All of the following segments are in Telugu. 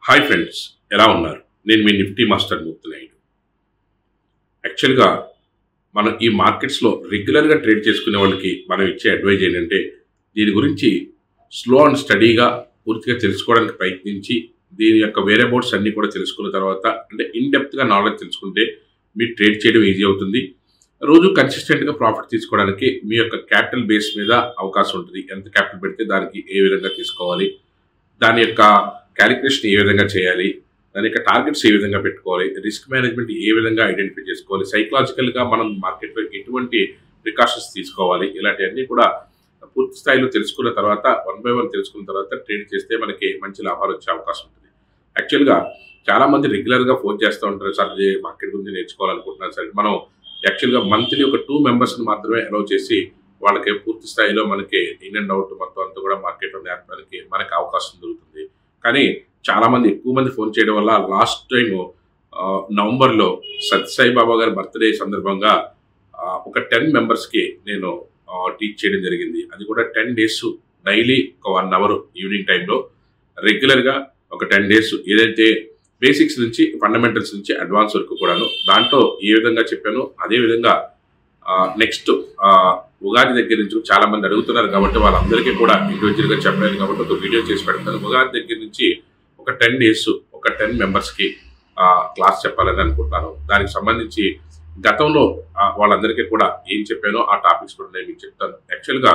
హాయ్ ఫ్రెండ్స్, ఎలా ఉన్నారు? నేను మీ నిఫ్టీ మాస్టర్ మూర్తి నాయుడు. యాక్చువల్గా మనం ఈ మార్కెట్స్లో రెగ్యులర్గా ట్రేడ్ చేసుకునే వాళ్ళకి మనం ఇచ్చే అడ్వైజ్ ఏంటంటే, దీని గురించి స్లో అండ్ స్టడీగా పూర్తిగా తెలుసుకోవడానికి ప్రయత్నించి దీని యొక్క వేరియబుల్స్ అన్నీ కూడా తెలుసుకున్న తర్వాత అంటే ఇన్డెప్త్గా నాలెడ్జ్ తెలుసుకుంటే మీరు ట్రేడ్ చేయడం ఈజీ అవుతుంది. రోజు కన్సిస్టెంట్గా ప్రాఫిట్ తీసుకోవడానికి మీ యొక్క క్యాపిటల్ బేస్ మీద అవకాశం ఉంటుంది. ఎంత క్యాపిటల్ పెడితే దానికి ఏ విధంగా తీసుకోవాలి, దాని యొక్క క్యాలిక్యులేషన్ ఏ విధంగా చేయాలి, దాని యొక్క టార్గెట్స్ ఏ విధంగా పెట్టుకోవాలి, రిస్క్ మేనేజ్మెంట్ ఏ విధంగా ఐడెంటిఫై చేసుకోవాలి, సైకలాజికల్గా మనం మార్కెట్లో ఎటువంటి ప్రికాషన్స్ తీసుకోవాలి, ఇలాంటివన్నీ కూడా పూర్తి స్థాయిలో తెలుసుకున్న తర్వాత 1 by 1 తెలుసుకున్న తర్వాత ట్రేడ్ చేస్తే మనకి మంచి లాభాలు వచ్చే అవకాశం ఉంటుంది. యాక్చువల్గా చాలామంది రెగ్యులర్గా ఫోన్ చేస్తూ ఉంటారు, సార్ ఇది మార్కెట్ గురించి నేర్చుకోవాలనుకుంటున్నాను సార్. మనం యాక్చువల్గా మంత్లీ ఒక 2 మెంబర్స్ని మాత్రమే అలౌ చేసి వాళ్ళకి పూర్తి స్థాయిలో మనకి ఇన్ అండ్ అవుట్ మొత్తం అంతా కూడా మార్కెట్లో నేర్పడానికి మనకి అవకాశం దొరుకుతుంది. కానీ చాలామంది ఎక్కువ మంది ఫోన్ చేయడం వల్ల లాస్ట్ టైం నవంబర్లో సత్యసాయి బాబా గారి బర్త్డే సందర్భంగా ఒక 10 మెంబర్స్కి నేను టీచ్ చేయడం జరిగింది. అది కూడా 10 days డైలీ ఒక 1 hour ఈవినింగ్ టైంలో రెగ్యులర్గా ఒక 10 days ఏదైతే బేసిక్స్ నుంచి ఫండమెంటల్స్ నుంచి అడ్వాన్స్ వరకు కూడాను దాంట్లో ఏ విధంగా చెప్పానో అదే విధంగా నెక్స్ట్ ఉగాది దగ్గర నుంచి చాలా మంది అడుగుతున్నారు కాబట్టి వాళ్ళందరికీ కూడా ఇండివిజువల్గా చెప్పలేదు కాబట్టి ఒక వీడియో చేసి పెడతాను. ఉగాది దగ్గర నుంచి ఒక 10 days ఒక 10 మెంబర్స్కి క్లాస్ చెప్పాలని అనుకుంటున్నాను. దానికి సంబంధించి గతంలో వాళ్ళందరికీ కూడా ఏం చెప్పానో ఆ టాపిక్స్ కూడా నేను మీకు చెప్తాను. యాక్చువల్గా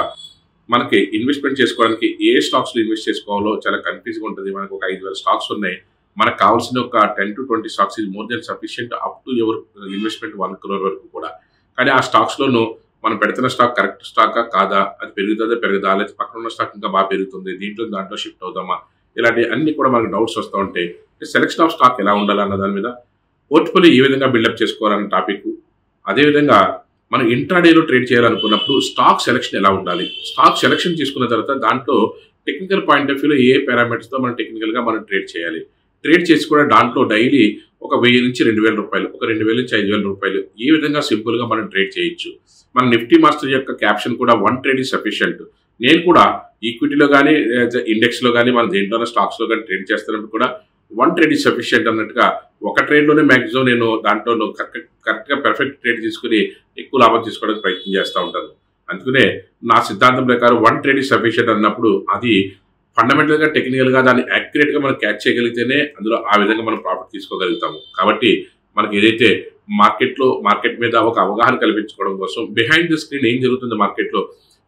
మనకి ఇన్వెస్ట్మెంట్ చేసుకోవడానికి ఏ స్టాక్స్లో ఇన్వెస్ట్ చేసుకోవాలో చాలా కన్ఫ్యూజ్గా ఉంటుంది. మనకు ఒక 5,000 స్టాక్స్ ఉన్నాయి. మనకు కావాల్సిన ఒక 10 to 20 స్టాక్స్ ఇది more than sufficient up to ever investment 1 crore వరకు కూడా. కానీ ఆ స్టాక్స్లోనూ మనం పెడుతున్న స్టాక్ కరెక్ట్ స్టాకా కాదా, అది పెరుగుతుందా పెరగదా, లేదా పక్కన ఉన్న స్టాక్ ఇంకా బాగా పెరుగుతుంది, దాంట్లో షిఫ్ట్ అవుదామా, ఇలాంటి అన్ని కూడా మనకు డౌట్స్ వస్తూ ఉంటాయి. సెలెక్షన్ ఆఫ్ స్టాక్ ఎలా ఉండాలన్న దాని మీద, పోర్ట్ఫోలియో ఏ విధంగా బిల్డప్ చేసుకోవాలన్న టాపిక్, అదేవిధంగా మనం ఇంట్రాడేలో ట్రేడ్ చేయాలనుకున్నప్పుడు స్టాక్ సెలెక్షన్ ఎలా ఉండాలి, స్టాక్ సెలెక్షన్ చేసుకున్న తర్వాత దాంట్లో టెక్నికల్ పాయింట్ ఆఫ్ వ్యూలో ఏ పారామీటర్స్తో మనం టెక్నికల్గా మనం ట్రేడ్ చేయాలి, ట్రేడ్ చేసి కూడా దాంట్లో డైలీ ఒక 1000 నుంచి 2,000 రూపాయలు, ఒక 2,000 నుంచి 5,000 రూపాయలు ఏ విధంగా సింపుల్గా మనం ట్రేడ్ చేయొచ్చు. మన నిఫ్టీ మాస్టర్ యొక్క క్యాప్షన్ కూడా 1 trade is sufficient. నేను కూడా ఈక్విటీలో కానీ ఇండెక్స్లో కానీ మన దేంట్లోనే స్టాక్స్లో కానీ ట్రేడ్ చేస్తున్నప్పుడు కూడా 1 trade is sufficient అన్నట్టుగా ఒక ట్రేడ్లోనే మ్యాక్సిమం నేను దాంట్లో కరెక్ట్గా పర్ఫెక్ట్ ట్రేడ్ తీసుకుని ఎక్కువ లాభం తీసుకోవడానికి ప్రయత్నం చేస్తూ ఉంటాను. అందుకనే నా సిద్ధాంతం ప్రకారం 1 trade is sufficient అన్నప్పుడు అది ఫండమెంటల్గా టెక్నికల్గా దాన్ని యాక్యురేట్గా మనం క్యాచ్ చేయగలిగితేనే అందులో ఆ విధంగా మనం ప్రాఫిట్ తీసుకోగలుగుతాము. కాబట్టి మనకి ఏదైతే మార్కెట్ మీద ఒక అవగాహన కల్పించుకోవడం కోసం బిహైండ్ ద స్క్రీన్ ఏం జరుగుతుంది మార్కెట్లో,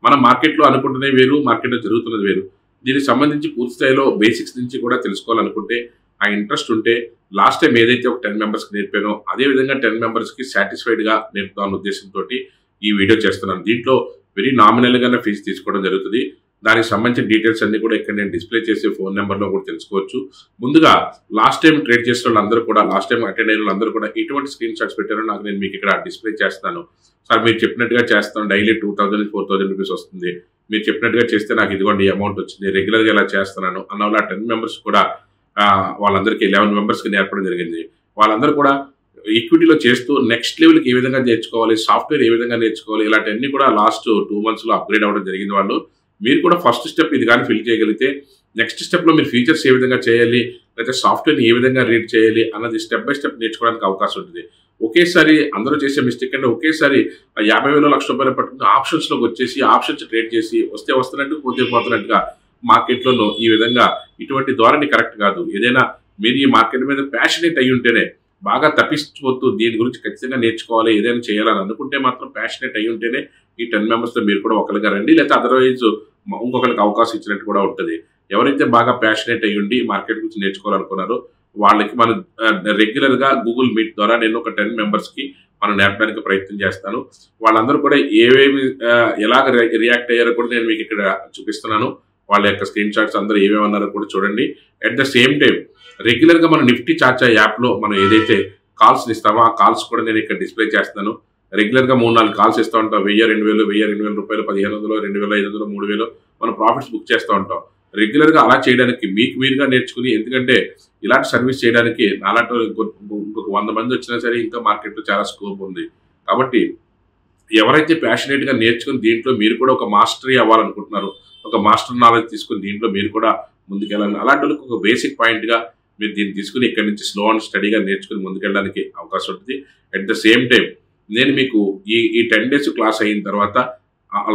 మనం మార్కెట్లో అనుకుంటున్నది వేరు, మార్కెట్లో జరుగుతున్నది వేరు. దీనికి సంబంధించి పూర్తి స్థాయిలో బేసిక్స్ నుంచి కూడా తెలుసుకోవాలనుకుంటే, ఆ ఇంట్రెస్ట్ ఉంటే లాస్ట్ టైం ఏదైతే ఒక 10 మెంబర్స్కి నేర్పానో అదేవిధంగా 10 మెంబర్స్కి సాటిస్ఫైడ్గా నేర్పుతామన్న ఉద్దేశంతో ఈ వీడియో చేస్తున్నాను. దీంట్లో వెరీ నామినల్గానే ఫీజు తీసుకోవడం జరుగుతుంది. దానికి సంబంధించిన డీటెయిల్స్ అన్ని కూడా ఇక్కడ నేను డిస్ప్లే చేసే ఫోన్ నెంబర్లో కూడా తెలుసుకోవచ్చు. ముందుగా లాస్ట్ టైం ట్రేడ్ చేసిన వాళ్ళందరూ కూడా, లాస్ట్ టైం అటెండ్ అయిన వాళ్ళందరూ కూడా ఎటువంటి స్క్రీన్ షాట్స్ పెట్టారో నాకు నేను మీకు ఇక్కడ డిస్ప్లే చేస్తాను. సార్ మీరు చెప్పినట్టుగా చేస్తాను, డైలీ 2,000 4,000 రూపీస్ వస్తుంది, మీరు చెప్పినట్టుగా చేస్తే నాకు ఇదిగోండి అమౌంట్ వచ్చింది, రెగ్యులర్గా ఇలా చేస్తున్నాను అన్న వాళ్ళ 10 మెంబర్స్ కూడా వాళ్ళందరికీ 11 మెంబర్స్కి నేర్పడం జరిగింది. వాళ్ళందరూ కూడా ఈక్విటీలో చేస్తూ నెక్స్ట్ లెవెల్కి ఏ విధంగా నేర్చుకోవాలి, సాఫ్ట్వేర్ ఏ విధంగా నేర్చుకోవాలి, ఇలాంటివన్నీ కూడా లాస్ట్ 2 monthsలో అప్గ్రేడ్ అవ్వడం జరిగింది. వాళ్ళు మీరు కూడా ఫస్ట్ స్టెప్ ఇది కానీ ఫిల్ చేయగలిగితే నెక్స్ట్ స్టెప్లో మీరు ఫీచర్స్ ఏ విధంగా చేయాలి, లేకపోతే సాఫ్ట్వేర్ని ఏ విధంగా రీడ్ చేయాలి అన్నది స్టెప్ బై స్టెప్ నేర్చుకోవడానికి అవకాశం ఉంటుంది. ఒకేసారి అందరూ చేసే మిస్టేక్ అంటే ఒకేసారి 50,000 1,00,000 రూపాయలు పట్టుకుని ఆప్షన్స్లోకి వచ్చేసి ఆప్షన్స్ ట్రేడ్ చేసి వస్తే వస్తున్నట్టు పోతే పోతున్నట్టుగా మార్కెట్లోనూ ఈ విధంగా ఇటువంటి ధోరణి కరెక్ట్ కాదు. ఏదైనా మీరు ఈ మార్కెట్ మీద ప్యాషనేట్ అయ్యి ఉంటేనే, బాగా తప్పించవద్దు, దీని గురించి ఖచ్చితంగా నేర్చుకోవాలి ఏదైనా చేయాలని అనుకుంటే మాత్రం ప్యాషనేట్ అయ్యి ఉంటేనే ఈ 10 మెంబర్స్లో మీరు కూడా ఒకరిగా రండి, లేకపోతే అదర్వైజ్ ఇంకొకరికి అవకాశం ఇచ్చినట్టు కూడా ఉంటుంది. ఎవరైతే బాగా ప్యాషనేట్ అయ్యి ఉండి మార్కెట్ గురించి నేర్చుకోవాలనుకున్నారో వాళ్ళకి మనం రెగ్యులర్గా గూగుల్ మీట్ ద్వారా నేను ఒక 10 మెంబర్స్కి మనం నేర్పడానికి ప్రయత్నం చేస్తాను. వాళ్ళందరూ కూడా ఏవేమి ఎలాగ రియాక్ట్ అయ్యారో కూడా నేను మీకు ఇక్కడ చూపిస్తున్నాను. వాళ్ళ యొక్క స్క్రీన్ షాట్స్ అందరూ ఏమేమి అన్నారో కూడా చూడండి. అట్ ద సేమ్ టైం రెగ్యులర్గా మన నిఫ్టీ చార్చా యాప్లో మనం ఏదైతే కాల్స్ ఇస్తామో ఆ కాల్స్ కూడా నేను ఇక్కడ డిస్ప్లే చేస్తున్నాను. రెగ్యులర్గా 3-4 కాల్స్ ఇస్తూ ఉంటాం. 1,000 2,000 రూపాయలు, 1,500 2,500 3,000 మనం ప్రాఫిట్స్ బుక్ చేస్తూ ఉంటాం. రెగ్యులర్గా అలా చేయడానికి మీకు మీరుగా నేర్చుకుని, ఎందుకంటే ఇలాంటి సర్వీస్ చేయడానికి నాలాంటి ఇంకొక 100 మంది వచ్చినా సరే ఇంకా మార్కెట్లో చాలా స్కోప్ ఉంది. కాబట్టి ఎవరైతే ప్యాషనేట్గా నేర్చుకుని దీంట్లో మీరు కూడా ఒక మాస్టరీ అవ్వాలనుకుంటున్నారో, ఒక మాస్టర్ నాలెడ్జ్ తీసుకుని దీంట్లో మీరు కూడా ముందుకెళ్ళాలి, అలాంటి వాళ్ళకి ఒక బేసిక్ పాయింట్గా మీరు దీన్ని తీసుకుని ఇక్కడి నుంచి స్లో అండ్ స్టడీగా నేర్చుకుని ముందుకెళ్ళడానికి అవకాశం ఉంటుంది. అట్ ద సేమ్ టైం నేను మీకు ఈ 10 డేస్ క్లాస్ అయిన తర్వాత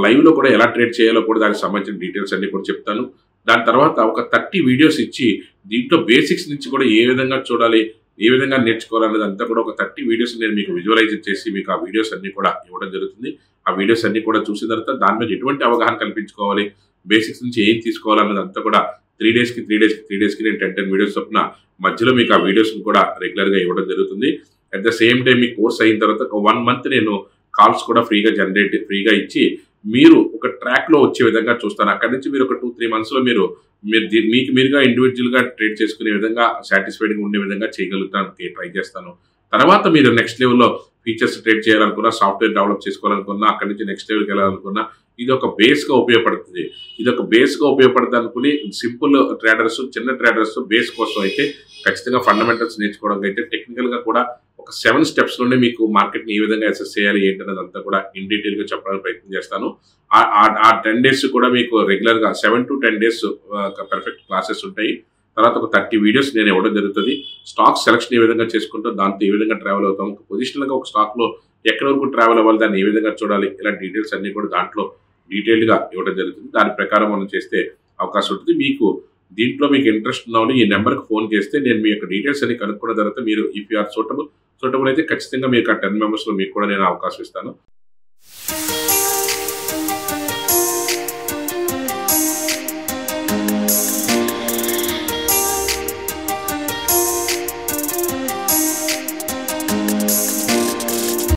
లైవ్లో కూడా ఎలా ట్రేడ్ చేయాలో కూడా దానికి సంబంధించిన డీటెయిల్స్ అన్ని కూడా చెప్తాను. దాని తర్వాత ఒక 30 వీడియోస్ ఇచ్చి దీంట్లో బేసిక్స్ నుంచి కూడా ఏ విధంగా చూడాలి, ఏ విధంగా నేర్చుకోవాలనేది అంతా కూడా ఒక 30 వీడియోస్ నేను మీకు విజువలైజ్ చేసి మీకు ఆ వీడియోస్ అన్ని కూడా ఇవ్వడం జరుగుతుంది. ఆ వీడియోస్ అన్ని కూడా చూసిన తర్వాత దాని మీద ఎటువంటి అవగాహన కల్పించుకోవాలి, బేసిక్స్ నుంచి ఏం తీసుకోవాలన్నది అంతా కూడా 3 డేస్కి నేను 10 వీడియోస్ చొప్పున మధ్యలో మీకు ఆ వీడియోస్ని కూడా రెగ్యులర్గా ఇవ్వడం జరుగుతుంది. At the same time me course అయిన తర్వాత ఒక 1 మంత్ నేను కాల్స్ కూడా ఫ్రీగా ఇచ్చి మీరు ఒక ట్రాక్లో వచ్చే విధంగా చూస్తాను. అక్కడి నుంచి మీరు ఒక 2-3 మంత్స్లో మీరు మీకు మీరుగా ఇండివిజువల్గా ట్రేడ్ చేసుకునే విధంగా సాటిస్ఫైడ్గా ఉండే విధంగా చేయగలుగుతానికి ట్రై చేస్తాను. తర్వాత మీరు నెక్స్ట్ లెవెల్లో ఫీచర్స్ ట్రేడ్ చేయాలనుకున్నా, సాఫ్ట్వేర్ డెవలప్ చేసుకోవాలనుకున్నా, అక్కడి నుంచి నెక్స్ట్ లెవెల్కి వెళ్ళాలనుకున్నా ఇది ఒక బేస్గా ఉపయోగపడుతుంది. అనుకుని సింపుల్ ట్రేడర్స్, చిన్న ట్రేడర్స్ బేస్ కోసం అయితే ఖచ్చితంగా ఫండమెంటల్స్ నేర్చుకోవడానికి అయితే టెక్నికల్గా కూడా ఒక 7 స్టెప్స్లోనే మీకు మార్కెట్ని ఏ విధంగా అసెస్ చేయాలి ఏంటనేది అంతా కూడా ఇన్ డీటెయిల్గా చెప్పడానికి ప్రయత్నం చేస్తాను. ఆ 10 డేస్ కూడా మీకు రెగ్యులర్గా 7 to 10 డేస్ పర్ఫెక్ట్ క్లాసెస్ ఉంటాయి. తర్వాత ఒక 30 వీడియోస్ నేను ఇవ్వడం జరుగుతుంది. స్టాక్ సెలక్షన్ ఏ విధంగా చేసుకుంటాం, దాంతో ఏ విధంగా ట్రావెల్ అవుతాం, ఒక పొజిషనల్గా ఒక స్టాక్లో ఎక్కడి వరకు ట్రావెల్ అవ్వాలి, దాన్ని ఏ విధంగా చూడాలి, ఇలా డీటెయిల్స్ అన్ని కూడా దాంట్లో డీటెయిల్డ్గా ఇవ్వడం జరుగుతుంది. దాని ప్రకారం మనం చేస్తే అవకాశం ఉంటుంది. దీంట్లో మీకు ఇంట్రెస్ట్ ఉన్న వాళ్ళు ఈ నెంబర్కి ఫోన్ చేస్తే నేను మీ యొక్క డీటెయిల్స్ అన్ని కనుక్కున్న తర్వాత మీరు ఇఫ్ యూ ఆర్ సూటబుల్ అయితే ఖచ్చితంగా మీకు ఆ 10 మెంబర్స్లో మీకు కూడా నేను అవకాశం ఇస్తాను.